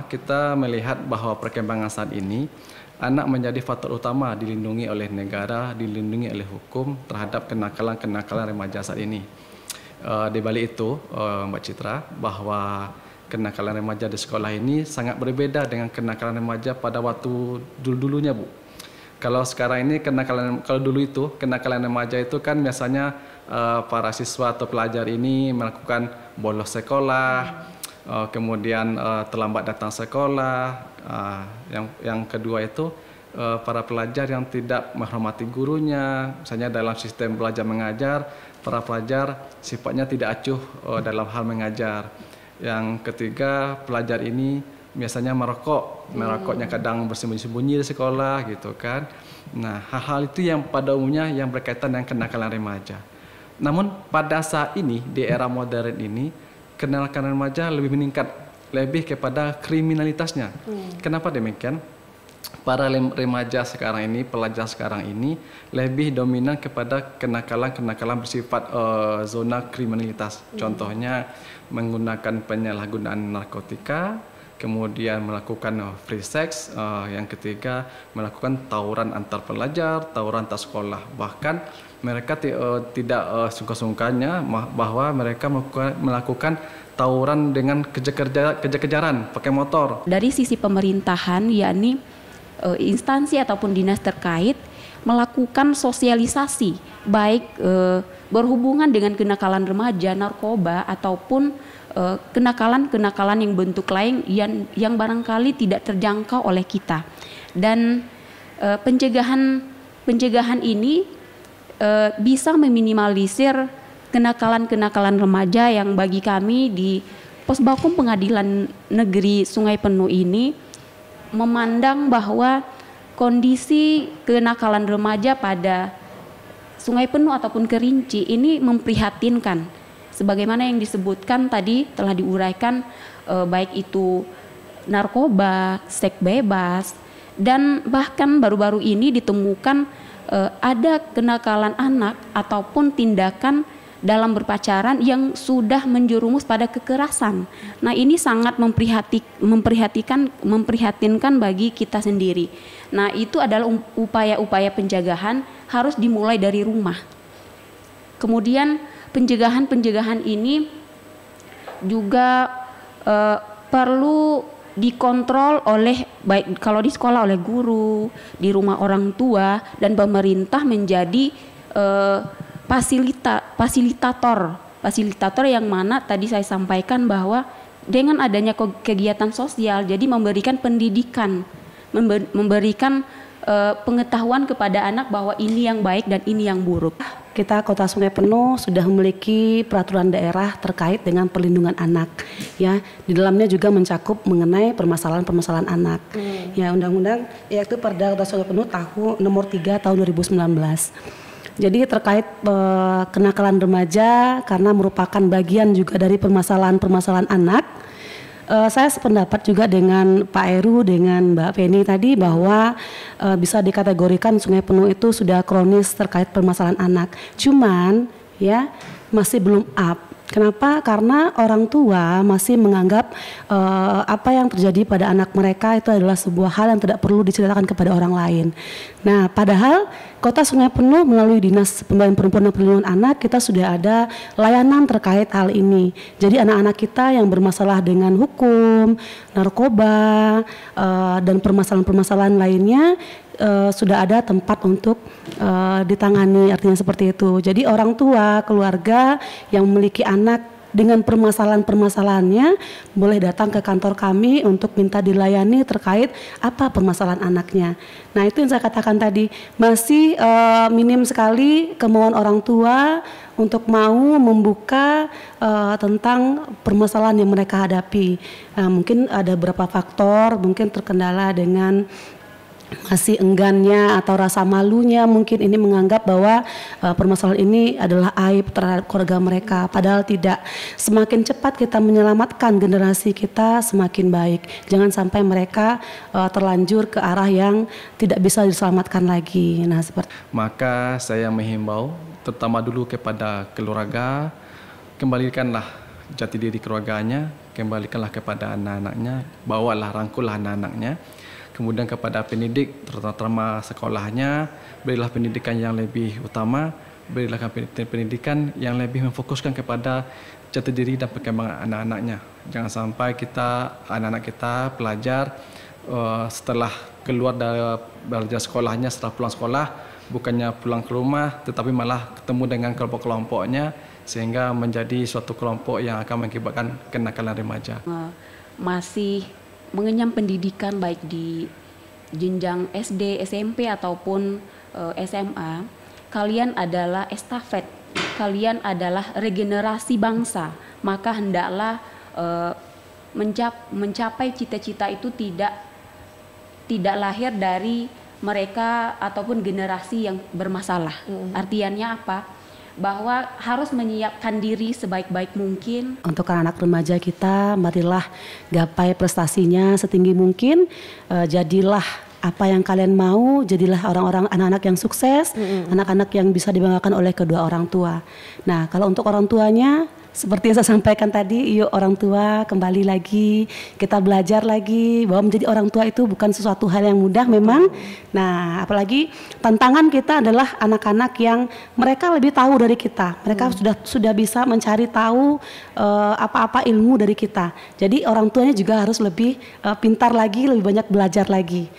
kita melihat bahwa perkembangan saat ini anak menjadi faktor utama dilindungi oleh negara, dilindungi oleh hukum terhadap kenakalan-kenakalan remaja saat ini. Di balik itu, Mbak Citra, bahwa kenakalan remaja di sekolah ini sangat berbeda dengan kenakalan remaja pada waktu dulu-dulunya, Bu. Kalau sekarang ini kalau dulu itu kenakalan remaja itu kan biasanya para siswa atau pelajar ini melakukan bolos sekolah, kemudian terlambat datang sekolah. Yang kedua itu para pelajar yang tidak menghormati gurunya, misalnya dalam sistem belajar mengajar, para pelajar sifatnya tidak acuh dalam hal mengajar. Yang ketiga, pelajar ini biasanya merokoknya kadang bersembunyi-sembunyi di sekolah gitu kan. Nah, hal-hal itu yang pada umumnya yang berkaitan dengan kenakalan remaja. Namun pada saat ini di era modern ini kenakalan remaja lebih meningkat, lebih kepada kriminalitasnya. Kenapa demikian? Para remaja sekarang ini, pelajar sekarang ini lebih dominan kepada kenakalan-kenakalan bersifat zona kriminalitas. Contohnya menggunakan penyalahgunaan narkotika, kemudian melakukan free sex, yang ketiga melakukan tawuran antar pelajar, tawuran antar sekolah. Bahkan mereka tidak sungkan-sungkannya bahwa mereka melakukan tawuran dengan kejar-kejaran pakai motor. Dari sisi pemerintahan, yakni instansi ataupun dinas terkait melakukan sosialisasi, baik berhubungan dengan kenakalan remaja, narkoba, ataupun kenakalan-kenakalan yang bentuk lain yang barangkali tidak terjangkau oleh kita. Dan pencegahan ini bisa meminimalisir kenakalan-kenakalan remaja yang bagi kami di Posbakum Pengadilan Negeri Sungai Penuh ini memandang bahwa kondisi kenakalan remaja pada Sungai Penuh ataupun Kerinci ini memprihatinkan. Sebagaimana yang disebutkan tadi telah diuraikan, baik itu narkoba, seks bebas, dan bahkan baru-baru ini ditemukan ada kenakalan anak ataupun tindakan dalam berpacaran yang sudah menjerumus pada kekerasan. Nah, ini sangat memprihatinkan bagi kita sendiri. Nah, itu adalah upaya-upaya pencegahan harus dimulai dari rumah. Kemudian pencegahan ini juga perlu dikontrol oleh, baik kalau di sekolah oleh guru, di rumah orang tua, dan pemerintah menjadi fasilitator yang mana tadi saya sampaikan bahwa dengan adanya kegiatan sosial, jadi memberikan pendidikan, memberikan pengetahuan kepada anak bahwa ini yang baik dan ini yang buruk. Kita Kota Sungai Penuh sudah memiliki peraturan daerah terkait dengan perlindungan anak, ya. Di dalamnya juga mencakup mengenai permasalahan-permasalahan anak. Ya, undang-undang yaitu Perda Kota Sungai Penuh nomor 3 tahun 2019. Jadi terkait kenakalan remaja karena merupakan bagian juga dari permasalahan-permasalahan anak. Saya sependapat juga dengan Pak Heru, dengan Mbak Penny tadi bahwa bisa dikategorikan Sungai Penuh itu sudah kronis terkait permasalahan anak. Cuman ya masih belum up. Kenapa? Karena orang tua masih menganggap apa yang terjadi pada anak mereka itu adalah sebuah hal yang tidak perlu diceritakan kepada orang lain. Nah, padahal Kota Sungai Penuh melalui Dinas Pemberdayaan Perempuan dan Perlindungan Anak kita sudah ada layanan terkait hal ini. Jadi anak-anak kita yang bermasalah dengan hukum, narkoba, dan permasalahan-permasalahan lainnya sudah ada tempat untuk ditangani, artinya seperti itu. Jadi orang tua, keluarga yang memiliki anak dengan permasalahan-permasalahannya boleh datang ke kantor kami untuk minta dilayani terkait apa permasalahan anaknya. Nah, itu yang saya katakan tadi, masih minim sekali kemauan orang tua untuk mau membuka tentang permasalahan yang mereka hadapi. Mungkin ada beberapa faktor, mungkin terkendala dengan masih enggannya atau rasa malunya, mungkin ini menganggap bahwa permasalahan ini adalah aib terhadap keluarga mereka, padahal tidak. Semakin cepat kita menyelamatkan generasi kita semakin baik, jangan sampai mereka terlanjur ke arah yang tidak bisa diselamatkan lagi. Nah, seperti maka saya menghimbau terutama dulu kepada keluarga, kembalikanlah jati diri keluarganya, kembalikanlah kepada anak-anaknya, bawalah, rangkullah anak-anaknya. Kemudian kepada pendidik, terutama sekolahnya, berilah pendidikan yang lebih utama, berilah pendidikan yang lebih memfokuskan kepada jati diri dan perkembangan anak-anaknya. Jangan sampai anak-anak kita pelajar setelah keluar dari belajar sekolahnya, setelah pulang sekolah, bukannya pulang ke rumah, tetapi malah ketemu dengan kelompok-kelompoknya, sehingga menjadi suatu kelompok yang akan mengakibatkan kenakalan remaja. Masih mengenyam pendidikan baik di jenjang SD, SMP ataupun SMA, kalian adalah estafet, kalian adalah regenerasi bangsa, maka hendaklah mencapai cita-cita itu tidak lahir dari mereka ataupun generasi yang bermasalah. Artinya apa? Bahwa harus menyiapkan diri sebaik-baik mungkin. Untuk anak-anak remaja kita, marilah gapai prestasinya setinggi mungkin, jadilah apa yang kalian mau, jadilah orang-orang anak-anak yang sukses, anak-anak yang bisa dibanggakan oleh kedua orang tua. Nah, kalau untuk orang tuanya, seperti yang saya sampaikan tadi, yuk orang tua kembali lagi, kita belajar lagi bahwa menjadi orang tua itu bukan sesuatu hal yang mudah memang. Nah, apalagi tantangan kita adalah anak-anak yang mereka lebih tahu dari kita. Mereka sudah bisa mencari tahu apa-apa ilmu dari kita. Jadi orang tuanya juga harus lebih pintar lagi, lebih banyak belajar lagi.